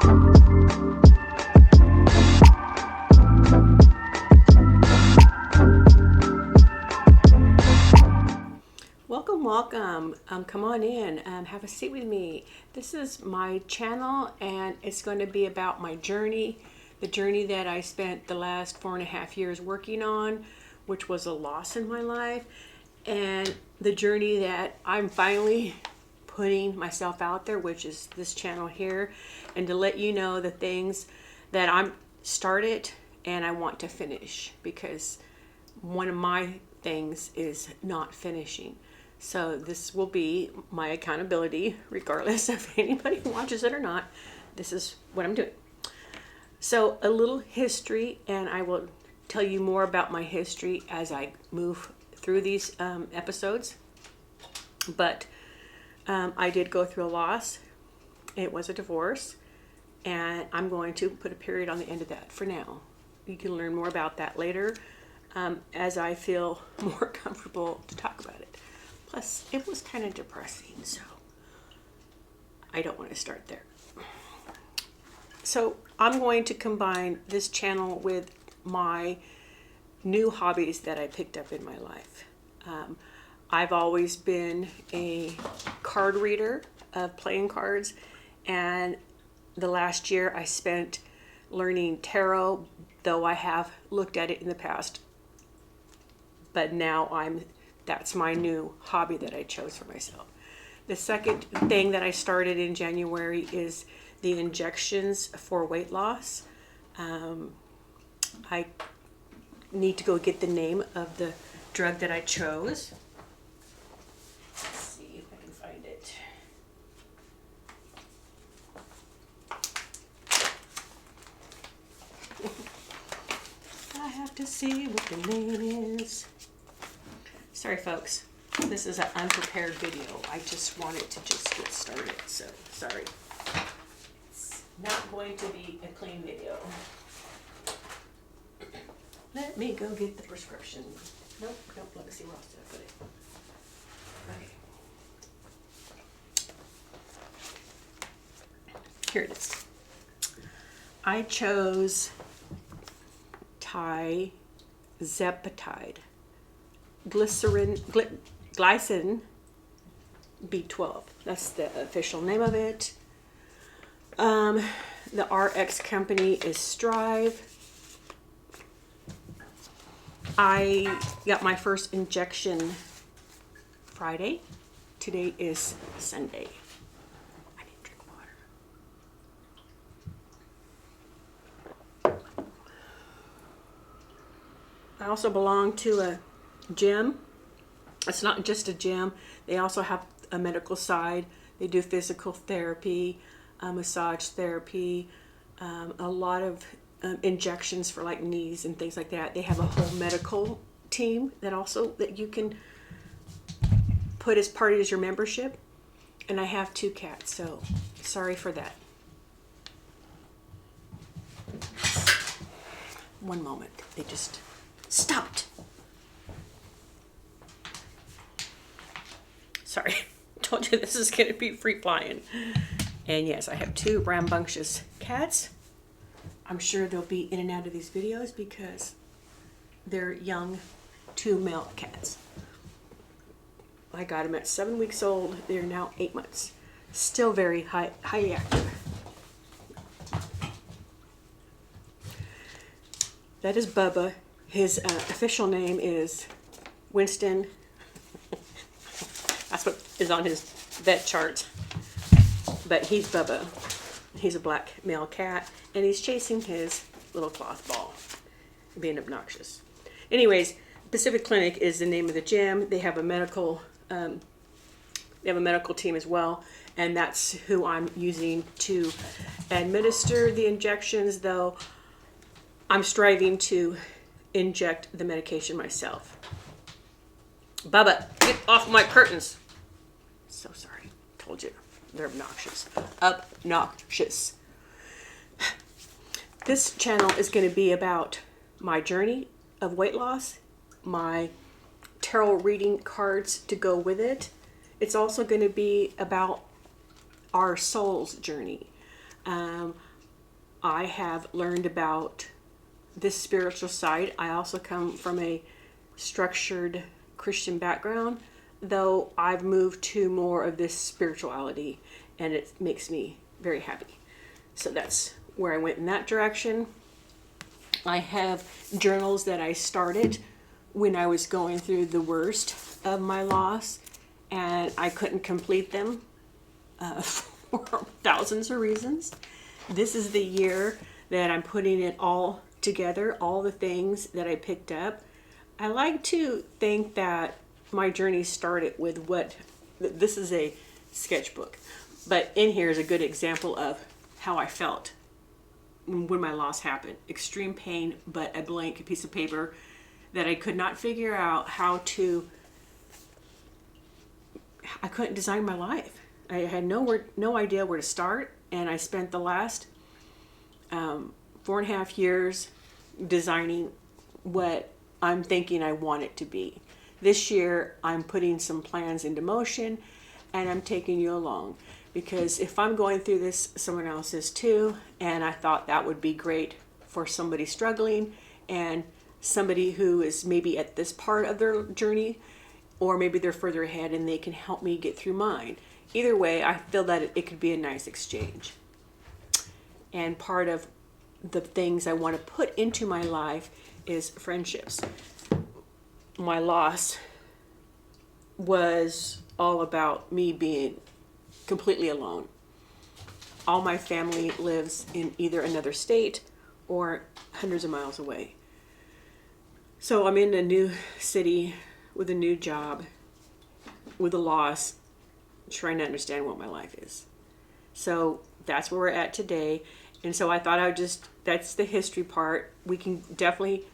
Welcome. Come on in. Have a seat with me. This is my channel, and it's going to be about my journey, the journey that I spent the last 4.5 years working on, which was a loss in my life, and the journey that I'm finally putting myself out there, which is this channel here, and to let you know the things that I'm started and I want to finish, because one of my things is not finishing. So this will be my accountability, regardless if anybody watches it or not. This is what I'm doing. So a little history, and I will tell you more about my history as I move through these episodes. But I did go through a loss. It was a divorce, and I'm going to put a period on the end of that for now. You can learn more about that later as I feel more comfortable to talk about it. Plus, it was kind of depressing, so I don't want to start there. So I'm going to combine this channel with my new hobbies that I picked up in my life. I've always been a card reader of playing cards, and the last year I spent learning tarot, though I have looked at it in the past. But now that's my new hobby that I chose for myself. The second thing that I started in January is the injections for weight loss. I need to go get the name of the drug that I chose. Let's see if I can find it. I have to see what the name is. Sorry folks, this is an unprepared video. I just wanted to just get started, so sorry. It's not going to be a clean video. Let me go get the prescription. Nope, let me see where else did I put it. Okay. Here it is. I chose tirzepatide. Glycin B12. That's the official name of it. The RX company is Strive. I got my first injection Friday. Today is Sunday. I need to drink water. I also belong to a gym. It's not just a gym. They also have a medical side. They do physical therapy, massage therapy, a lot of injections for like knees and things like that. They have a whole medical team that you can put as part of your membership. And I have 2 cats, so sorry for that. One moment. They just stopped. Sorry, told you this is going to be free flying. And yes, I have 2 rambunctious cats. I'm sure they'll be in and out of these videos because they're young 2 male cats. I got them at 7 weeks old. They're now 8 months. Still very highly active. That is Bubba. His official name is Winston. That's what is on his vet chart. But he's Bubba. He's a black male cat, and he's chasing his little cloth ball, being obnoxious. Anyways, Pacific Clinic is the name of the gym. They have a medical team as well, and that's who I'm using to administer the injections, though I'm striving to inject the medication myself. Bubba, get off my curtains. So sorry. Told you. They're obnoxious. Obnoxious. This channel is going to be about my journey of weight loss, my tarot reading cards to go with it. It's also going to be about our soul's journey. I have learned about this spiritual side. I also come from a structured Christian background, though I've moved to more of this spirituality, and it makes me very happy. So that's where I went in that direction. I have journals that I started when I was going through the worst of my loss, and I couldn't complete them for thousands of reasons. This is the year that I'm putting it all together, all the things that I picked up. I like to think that my journey started with this is a sketchbook, but in here is a good example of how I felt when my loss happened. Extreme pain, but a blank piece of paper that I could not figure out I couldn't design my life. I had no idea where to start, and I spent the last 4.5 years designing what I'm thinking I want it to be. This year, I'm putting some plans into motion, and I'm taking you along, because if I'm going through this, someone else is too, and I thought that would be great for somebody struggling and somebody who is maybe at this part of their journey, or maybe they're further ahead and they can help me get through mine. Either way, I feel that it could be a nice exchange. And part of the things I want to put into my life is friendships. My loss was all about me being completely alone. All my family lives in either another state or hundreds of miles away. So I'm in a new city with a new job, with a loss, trying to understand what my life is. So that's where we're at today. And so I thought that's the history part. We can definitely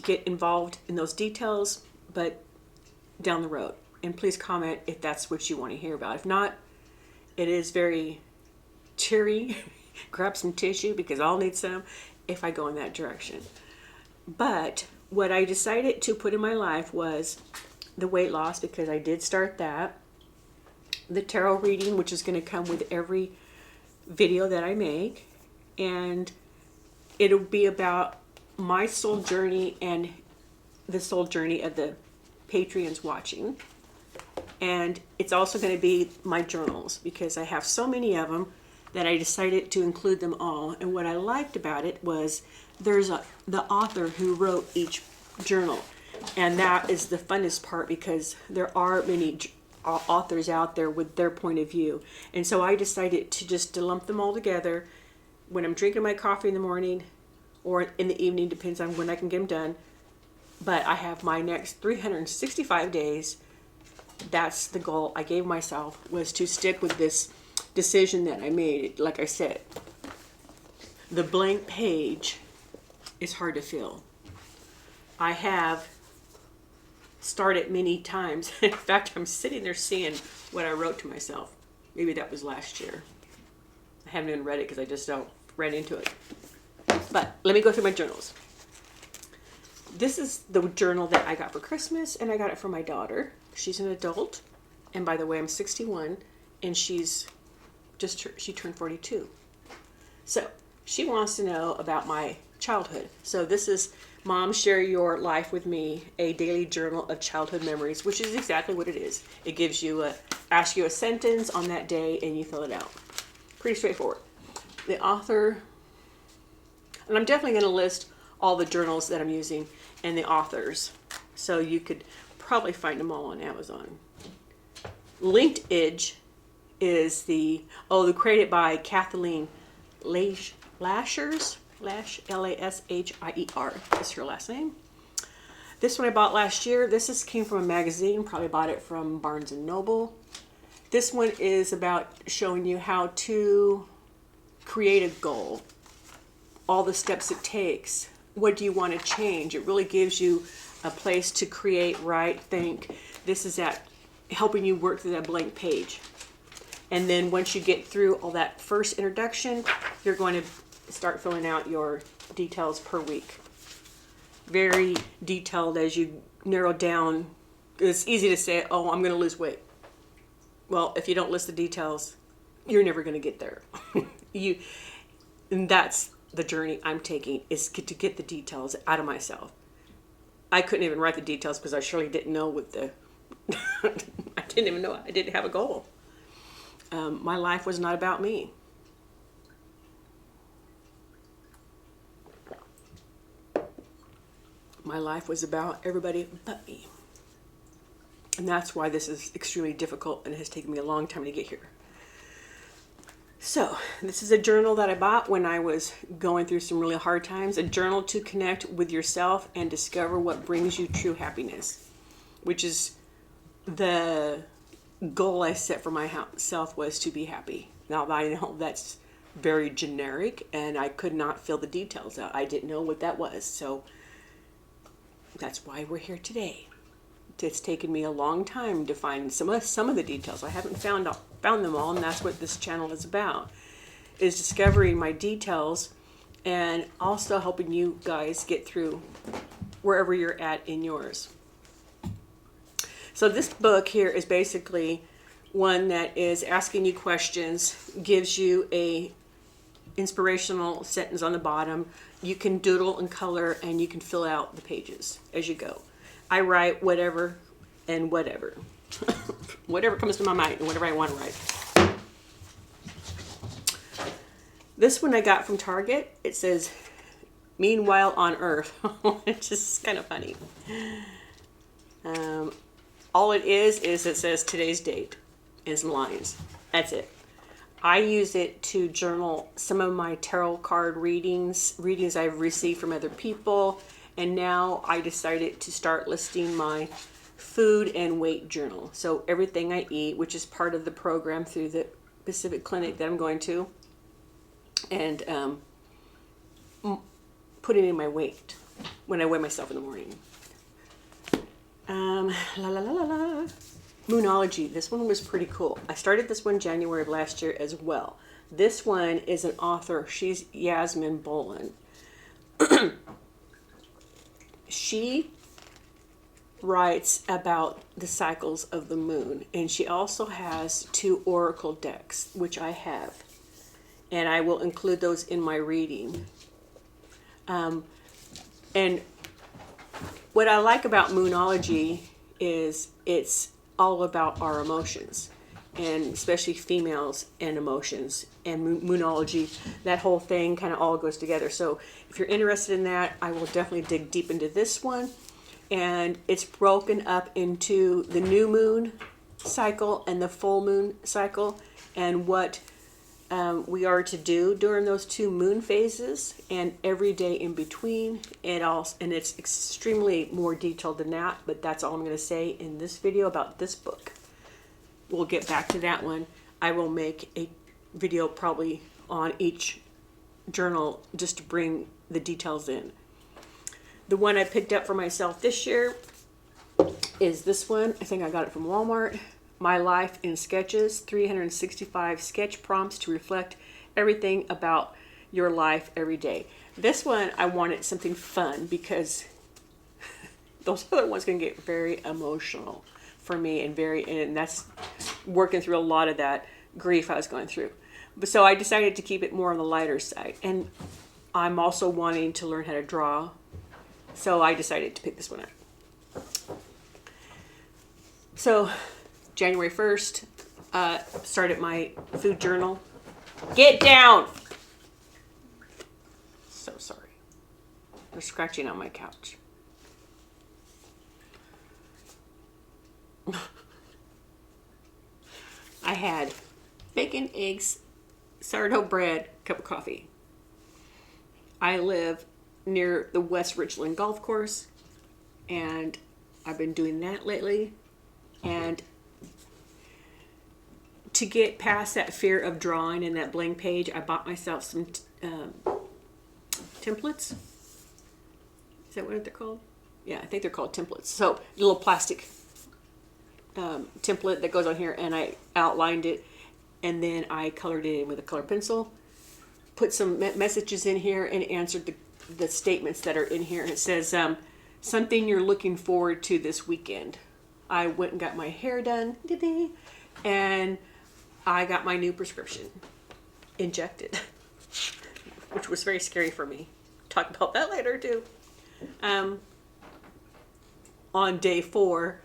get involved in those details, but down the road. And please comment if that's what you want to hear about. If not, it is very cheery. Grab some tissue, because I'll need some if I go in that direction. But what I decided to put in my life was the weight loss, because I did start that. The tarot reading, which is going to come with every video that I make. And it'll be about my soul journey and the soul journey of the Patreons watching. And it's also going to be my journals, because I have so many of them that I decided to include them all. And what I liked about it was there's the author who wrote each journal. And that is the funnest part, because there are many authors out there with their point of view. And so I decided to lump them all together when I'm drinking my coffee in the morning or in the evening, depends on when I can get them done. But I have my next 365 days. That's the goal I gave myself, was to stick with this decision that I made. Like I said, the blank page is hard to fill. I have started many times. In fact, I'm sitting there seeing what I wrote to myself. Maybe that was last year. I haven't even read it because I just don't read into it. But let me go through my journals. This is the journal that I got for Christmas, and I got it for my daughter. She's an adult, and by the way, I'm 61, and she turned 42. So she wants to know about my childhood. So this is Mom, Share Your Life with Me, a daily journal of childhood memories, which is exactly what it is. It gives you asks you a sentence on that day, and you fill it out. Pretty straightforward. The author, and I'm definitely going to list all the journals that I'm using and the authors, so you could probably find them all on Amazon. Linkage is created by Kathleen Lashier, Lashier is her last name. This one I bought last year. This came from a magazine, probably bought it from Barnes & Noble. This one is about showing you how to create a goal, all the steps it takes. What do you want to change? It really gives you a place to create, write, think. This is at helping you work through that blank page. And then once you get through all that first introduction, you're going to start filling out your details per week. Very detailed as you narrow down. It's easy to say, oh, I'm going to lose weight. Well, if you don't list the details, you're never going to get there. And that's the journey I'm taking, is to get the details out of myself. I couldn't even write the details because I surely didn't know what the I didn't even know I didn't have a goal. My life was not about me. My life was about everybody but me. And that's why this is extremely difficult and it has taken me a long time to get here. So, this is a journal that I bought when I was going through some really hard times. A journal to connect with yourself and discover what brings you true happiness, which is the goal I set for myself, was to be happy. Now, I know that's very generic and I could not fill the details out. I didn't know what that was. So, that's why we're here today. It's taken me a long time to find some of the details. I haven't found them all, and that's what this channel is about, is discovering my details and also helping you guys get through wherever you're at in yours. So this book here is basically one that is asking you questions, gives you a inspirational sentence on the bottom. You can doodle and color, and you can fill out the pages as you go. I write whatever and whatever. Whatever comes to my mind and whatever I want to write. This one I got from Target. It says, "Meanwhile on Earth," which is kind of funny. All it is it says today's date and some lines. That's it. I use it to journal some of my tarot card readings I've received from other people. And now I decided to start listing my food and weight journal. So everything I eat, which is part of the program through the Pacific Clinic that I'm going to, and putting in my weight when I weigh myself in the morning. Moonology. This one was pretty cool. I started this one January of last year as well. This one is an author. She's Yasmin Boland. She writes about the cycles of the moon, and she also has 2 oracle decks, which I have, and I will include those in my reading. And what I like about Moonology is it's all about our emotions, and especially females and emotions and Moonology. That whole thing kind of all goes together. So if you're interested in that, I will definitely dig deep into this one. And it's broken up into the new moon cycle and the full moon cycle, and what we are to do during those 2 moon phases and every day in between. And it's extremely more detailed than that, but that's all I'm going to say in this video about this book. We'll get back to that one. I will make a video probably on each journal just to bring the details in. The one I picked up for myself this year is this one. I think I got it from Walmart. My Life in Sketches, 365 sketch prompts to reflect everything about your life every day. This one, I wanted something fun because those other ones can get very emotional for me, and that's working through a lot of that grief I was going through. But so I decided to keep it more on the lighter side. And I'm also wanting to learn how to draw, so I decided to pick this one up. So January 1st, started my food journal. Get down! So sorry. They're scratching on my couch. I had bacon, eggs, sourdough bread, cup of coffee. I live near the West Richland Golf Course, and I've been doing that lately. And to get past that fear of drawing and that blank page, I bought myself some templates. Is that what they're called? Yeah, I think they're called templates. So a little plastic template that goes on here, and I outlined it, and then I colored it in with a color pencil, put some messages in here, and answered the statements that are in here. And it says, something you're looking forward to this weekend. I went and got my hair done, and I got my new prescription injected. which was very scary for me. Talk about that later too. On day 4,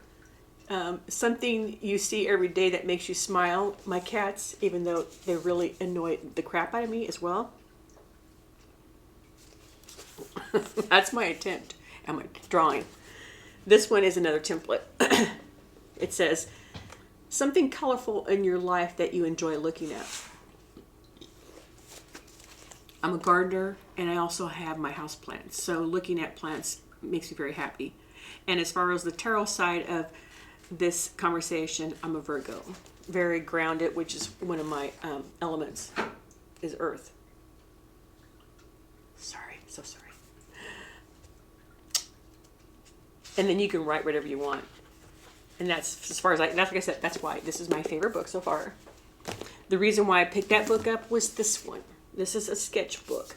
something you see every day that makes you smile. My cats, even though they really annoy the crap out of me as well. That's my attempt at my drawing. This one is another template. It says, something colorful in your life that you enjoy looking at. I'm a gardener and I also have my house plants. So looking at plants makes me very happy. And as far as the tarot side of this conversation, I'm a Virgo. Very grounded, which is one of my elements, is earth. Sorry, so sorry. And then you can write whatever you want. And that's, as far as that's like I said, that's why this is my favorite book so far. The reason why I picked that book up was this one. This is a sketchbook.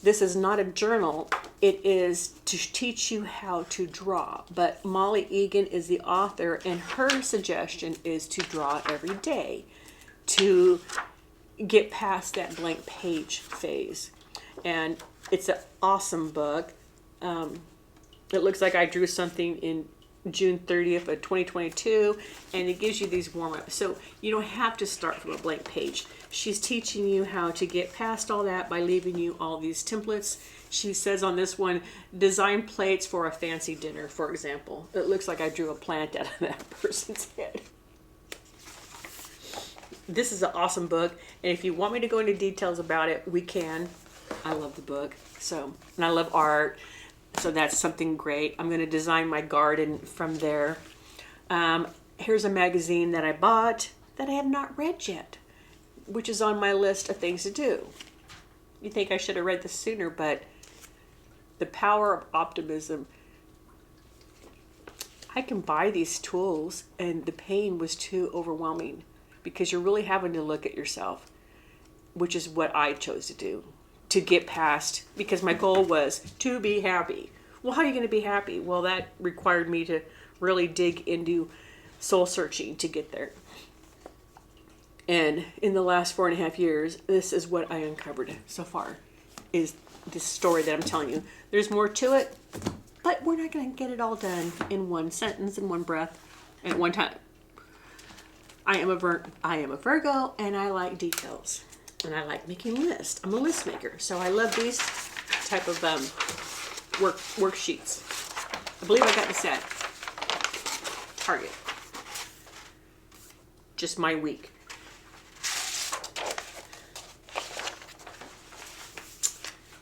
This is not a journal. It is to teach you how to draw. But Molly Egan is the author, and her suggestion is to draw every day to get past that blank page phase. And it's an awesome book. It looks like I drew something in June 30th of 2022, and it gives you these warm-ups. So you don't have to start from a blank page. She's teaching you how to get past all that by leaving you all these templates. She says on this one, design plates for a fancy dinner, for example. It looks like I drew a plant out of that person's head. This is an awesome book, and if you want me to go into details about it, we can. I love the book, and I love art. So that's something great. I'm going to design my garden from there. Here's a magazine that I bought that I have not read yet, which is on my list of things to do. You think I should have read this sooner, but the power of optimism. I can buy these tools, and the pain was too overwhelming because you're really having to look at yourself, which is what I chose to do. To get past, because my goal was to be happy. Well, how are you going to be happy? Well, that required me to really dig into soul searching to get there. And in the last 4.5 years, this is what I uncovered so far, is this story that I'm telling you. There's more to it, but we're not going to get it all done in one sentence, in one breath, at one time. I am a Virgo, and I like details. And I like making lists. I'm a list maker, so I love these type of worksheets. I believe I got this at Target. Just my week.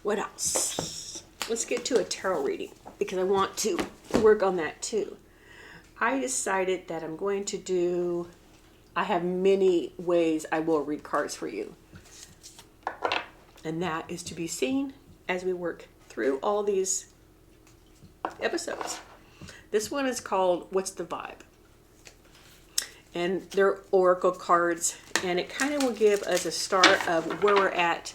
What else? Let's get to a tarot reading because I want to work on that too. I decided that I'm going to do, I have many ways I will read cards for you. And that is to be seen as we work through all these episodes. This one is called What's the Vibe? And they're oracle cards, and it kind of will give us a start of where we're at.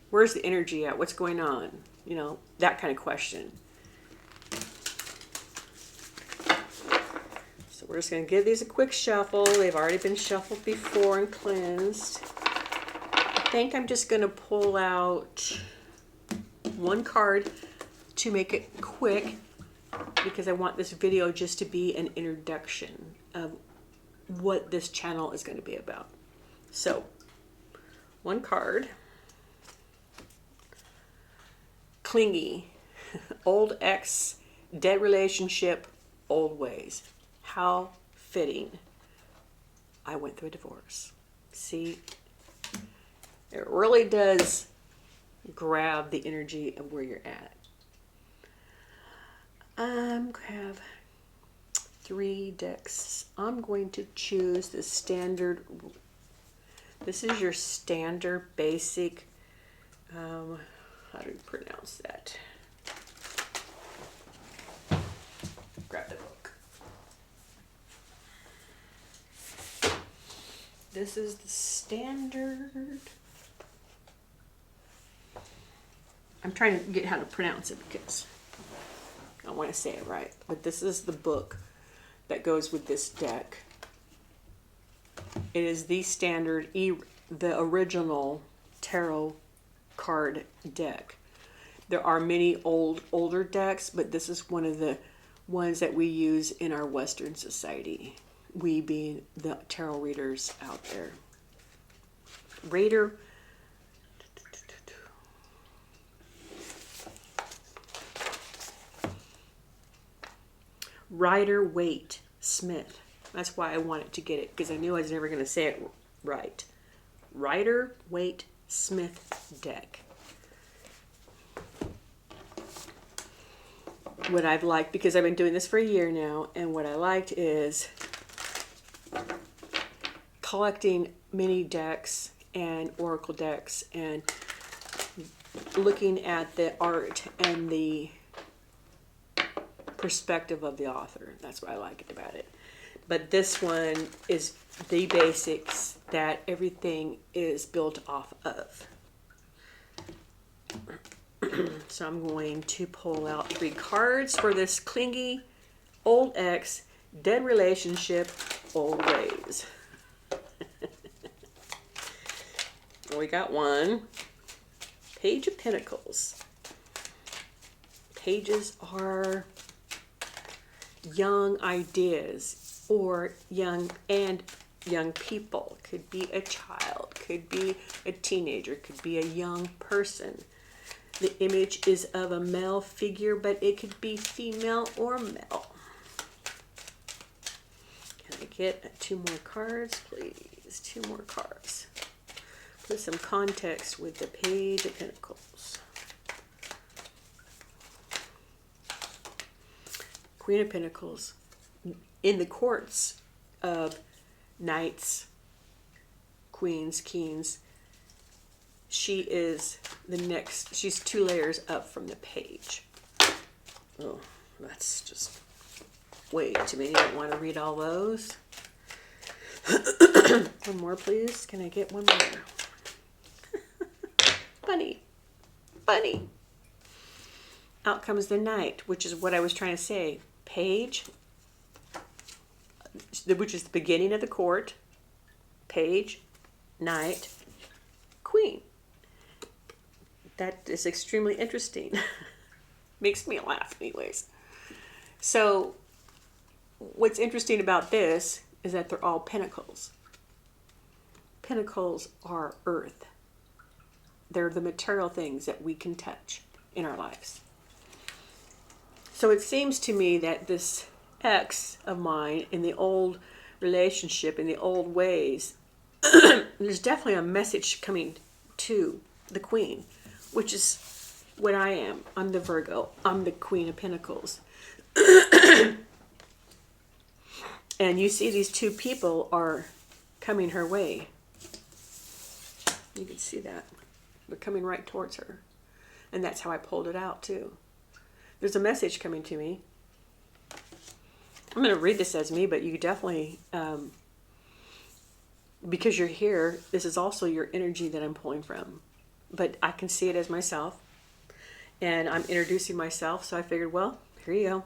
Where's the energy at? What's going on? You know, that kind of question. So we're just going to give these a quick shuffle. They've already been shuffled before and cleansed. I think I'm just going to pull out one card to make it quick because I want this video just to be an introduction of what this channel is going to be about. So, one card. Clingy. Old ex, dead relationship, old ways. How fitting. I went through a divorce. See? It really does grab the energy of where you're at. I have 3 decks. I'm going to choose the standard. This is your standard basic. How do you pronounce that? Grab the book. This is the standard. I'm trying to get how to pronounce it because I want to say it right. But this is the book that goes with this deck. It is the standard, the original tarot card deck. There are many older decks, but this is one of the ones that we use in our Western society. We being the tarot readers out there. Rider-Waite Smith. That's why I wanted to get it, because I knew I was never going to say it right. Rider-Waite Smith deck. What I've liked, because I've been doing this for a year now, and what I liked is collecting mini decks and oracle decks and looking at the art and the perspective of the author. That's what I like about it. But this one is the basics that everything is built off of. So I'm going to pull out 3 cards for this clingy, old ex, dead relationship, old ways. We got one. Page of Pentacles. Pages are young ideas or young people. Could be a child, could be a teenager, could be a young person. The image is of a male figure, but it could be female or male. Can I get 2 more cards, please? 2 more cards. Put some context with the Page of Pentacles. Queen of Pentacles. In the courts of knights, queens, kings, she is the next, she's 2 layers up from the page. Oh, that's just way too many. I don't want to read all those. One more, please. Can I get one more? Bunny. Bunny. Out comes the Knight, which is what I was trying to say. Page, which is the beginning of the court. Page, Knight, Queen. That is extremely interesting. Makes me laugh anyways. So what's interesting about this is that they're all pentacles. Pentacles are earth. They're the material things that we can touch in our lives. So it seems to me that this ex of mine in the old relationship, in the old ways, there's definitely a message coming to the Queen, which is what I am. I'm the Virgo. I'm the Queen of Pentacles. And you see these 2 people are coming her way. You can see that. They're coming right towards her. And that's how I pulled it out too. There's a message coming to me. I'm going to read this as me, but you definitely, because you're here, this is also your energy that I'm pulling from. But I can see it as myself. And I'm introducing myself, so I figured, well, here you go.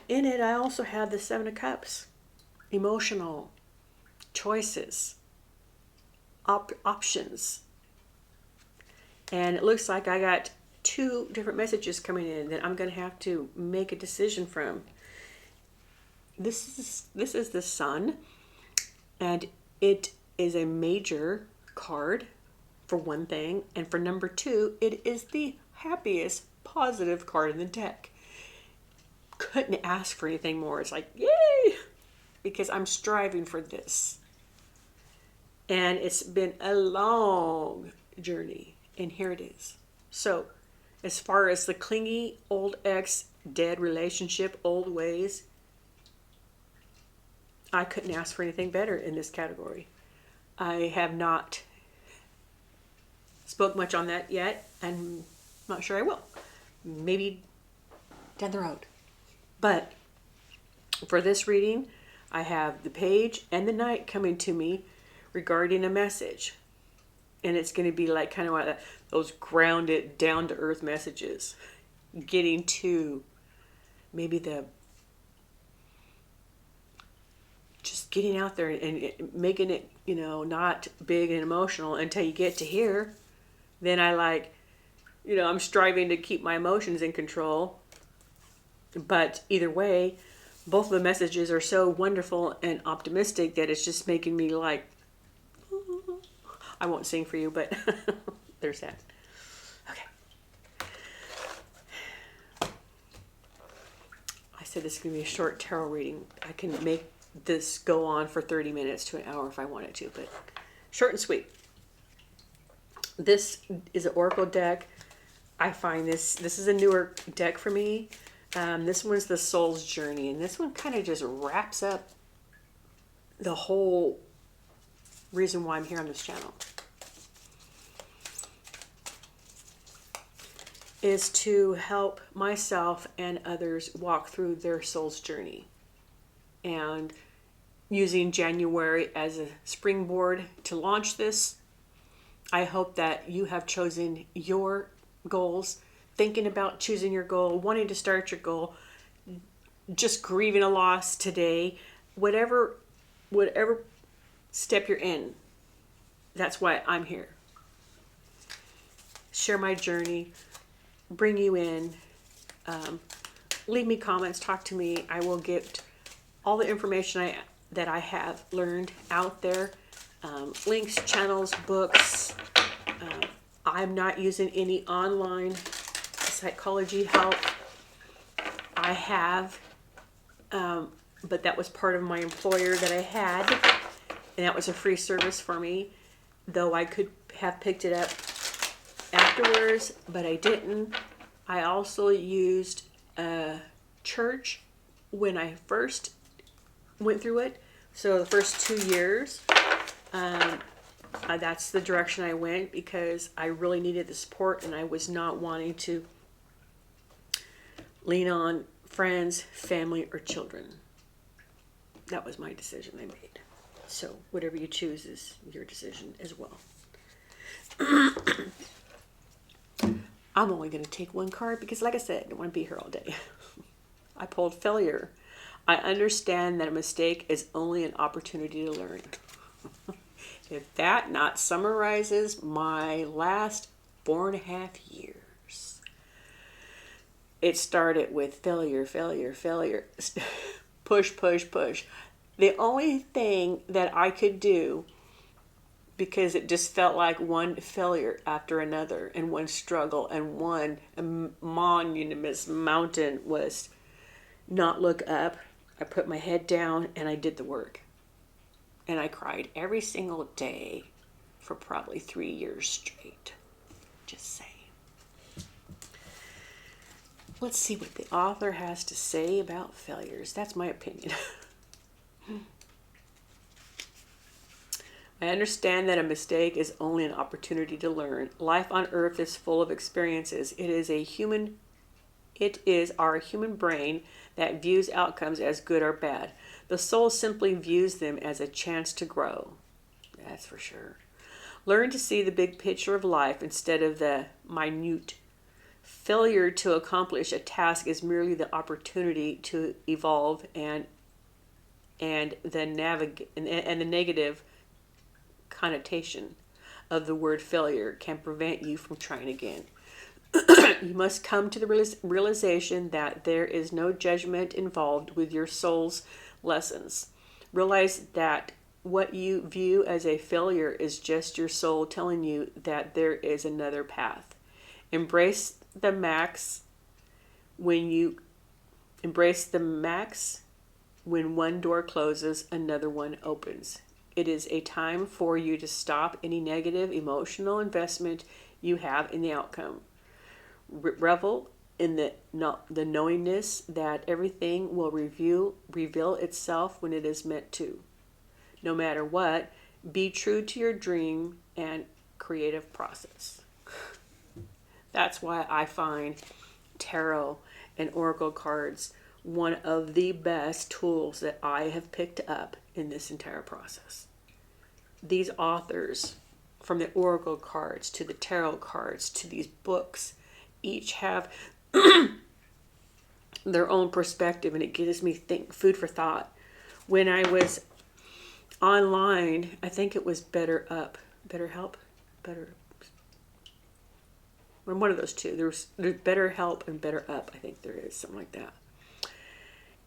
In it, I also have the 7 of Cups. Emotional choices. Options. And it looks like I got 2 different messages coming in that I'm going to have to make a decision from. This is the Sun, and it is a major card for one thing, and for number 2, it is the happiest positive card in the deck. Couldn't ask for anything more. It's like, yay, because I'm striving for this, and it's been a long journey, and here it is. So as far as the clingy old ex, dead relationship, old ways, I couldn't ask for anything better in this category. I have not spoke much on that yet, and I'm not sure I will. Maybe down the road. But for this reading, I have the Page and the Knight coming to me regarding a message. And it's going to be like kind of like those grounded, down-to-earth messages. Getting to maybe the just getting out there and making it, not big and emotional until you get to here. Then I'm striving to keep my emotions in control. But either way, both of the messages are so wonderful and optimistic that it's just making me like, I won't sing for you, but there's that. Okay. I said this is going to be a short tarot reading. I can make this go on for 30 minutes to an hour if I wanted to, but short and sweet. This is an oracle deck. I find this is a newer deck for me. This one's the Soul's Journey, and this one kind of just wraps up the whole reason why I'm here on this channel. Is to help myself and others walk through their soul's journey. And using January as a springboard to launch this, I hope that you have chosen your goals, thinking about choosing your goal, wanting to start your goal, just grieving a loss today, whatever step you're in. That's why I'm here. Share my journey, bring you in, leave me comments, talk to me. I will get all the information that I have learned out there, links, channels, books. I'm not using any online psychology help. I have, but that was part of my employer that I had, and that was a free service for me, though I could have picked it up afterwards, but I didn't. I also used a church when I first went through it. So the first 2 years, that's the direction I went because I really needed the support and I was not wanting to lean on friends, family, or children. That was my decision I made. So whatever you choose is your decision as well. I'm only going to take one card because, like I said, I don't want to be here all day. I pulled Failure. I understand that a mistake is only an opportunity to learn. If that not summarizes my last 4.5 years. It started with failure, failure, failure. Push, push, push. The only thing that I could do, because it just felt like one failure after another and one struggle and one monumentous mountain, was not look up. I put my head down and I did the work. And I cried every single day for probably 3 years straight. Just saying. Let's see what the author has to say about failures. That's my opinion. I understand that a mistake is only an opportunity to learn. Life on earth is full of experiences. It is our human brain that views outcomes as good or bad. The soul simply views them as a chance to grow. That's for sure. Learn to see the big picture of life instead of the minute. Failure to accomplish a task is merely the opportunity to evolve, and the negative connotation of the word failure can prevent you from trying again. You must come to the realization that there is no judgment involved with your soul's lessons. Realize that what you view as a failure is just your soul telling you that there is another path. Embrace the max when one door closes, another one opens. It is a time for you to stop any negative emotional investment you have in the outcome. Revel in the knowingness that everything will reveal itself when it is meant to. No matter what, be true to your dream and creative process. That's why I find tarot and oracle cards one of the best tools that I have picked up in this entire process. These authors, from the oracle cards to the tarot cards to these books, each have their own perspective, and it gives me food for thought. When I was online. I think it was BetterHelp, Better, one of those two. There's BetterHelp and BetterUp. I think there is something like that.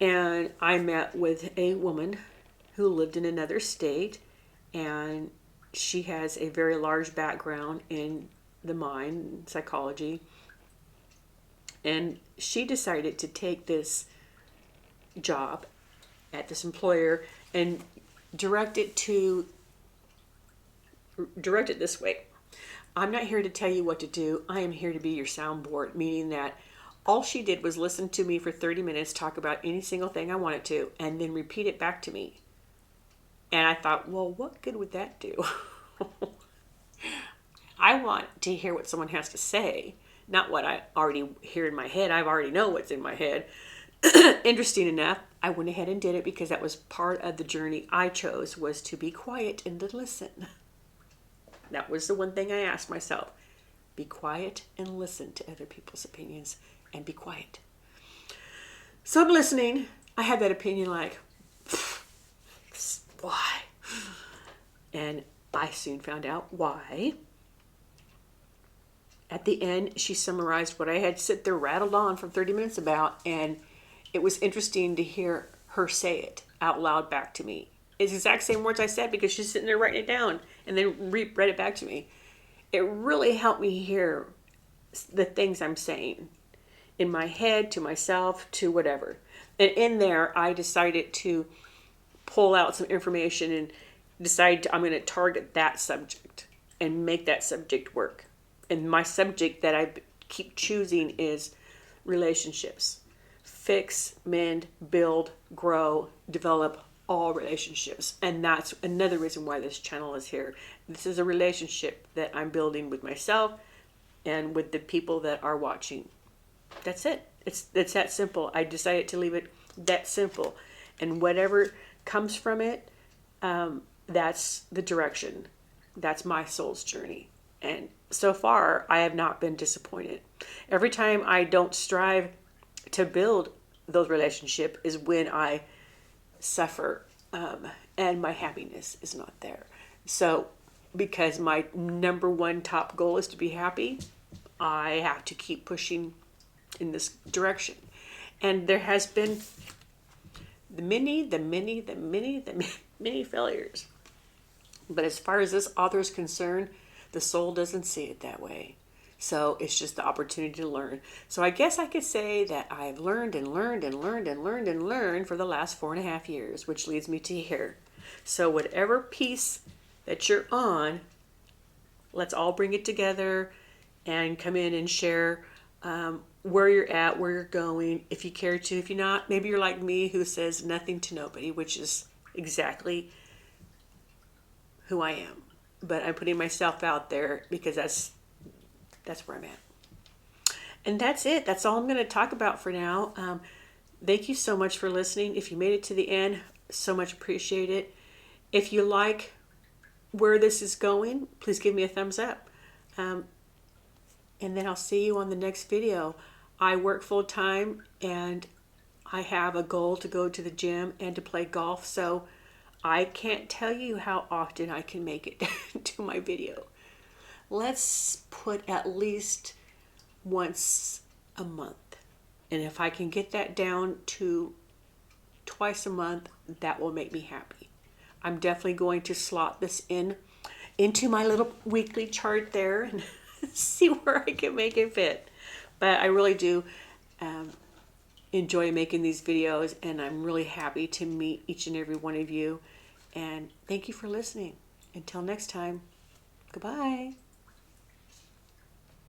And I met with a woman who lived in another state, and she has a very large background in the mind, psychology. And she decided to take this job at this employer and direct it this way. I'm not here to tell you what to do. I am here to be your soundboard, meaning that all she did was listen to me for 30 minutes, talk about any single thing I wanted to, and then repeat it back to me. And I thought, well, what good would that do? I want to hear what someone has to say, not what I already hear in my head. I already know what's in my head. Interesting enough, I went ahead and did it because that was part of the journey I chose, was to be quiet and to listen. That was the one thing I asked myself. Be quiet and listen to other people's opinions and be quiet. So I'm listening. I had that opinion like, why? And I soon found out why. At the end, she summarized what I had sit there rattled on for 30 minutes about, and it was interesting to hear her say it out loud back to me. It's the exact same words I said because she's sitting there writing it down and then read it back to me. It really helped me hear the things I'm saying in my head, to myself, to whatever. And in there, I decided to pull out some information and decide I'm going to target that subject and make that subject work. And my subject that I keep choosing is relationships. Fix, mend, build, grow, develop all relationships. And that's another reason why this channel is here. This is a relationship that I'm building with myself and with the people that are watching. That's it. It's that simple. I decided to leave it that simple. And whatever comes from it, that's the direction. That's my soul's journey. And so far, I have not been disappointed. Every time I don't strive to build those relationships is when I suffer, and my happiness is not there. So because my number one top goal is to be happy, I have to keep pushing in this direction. And there has been the many failures. But as far as this author is concerned, the soul doesn't see it that way. So it's just the opportunity to learn. So I guess I could say that I've learned and learned and learned and learned and learned for the last 4.5 years, which leads me to here. So whatever piece that you're on, let's all bring it together and come in and share where you're at, where you're going, if you care to. If you're not, maybe you're like me who says nothing to nobody, which is exactly who I am. But I'm putting myself out there because that's where I'm at. And that's it. That's all I'm going to talk about for now. Thank you so much for listening. If you made it to the end, so much appreciate it. If you like where this is going, please give me a thumbs up. And then I'll see you on the next video. I work full time and I have a goal to go to the gym and to play golf. So I can't tell you how often I can make it to my video. Let's put at least once a month. And if I can get that down to twice a month, that will make me happy. I'm definitely going to slot this into my little weekly chart there and see where I can make it fit. But I really do enjoy making these videos, and I'm really happy to meet each and every one of you. And thank you for listening. Until next time, goodbye.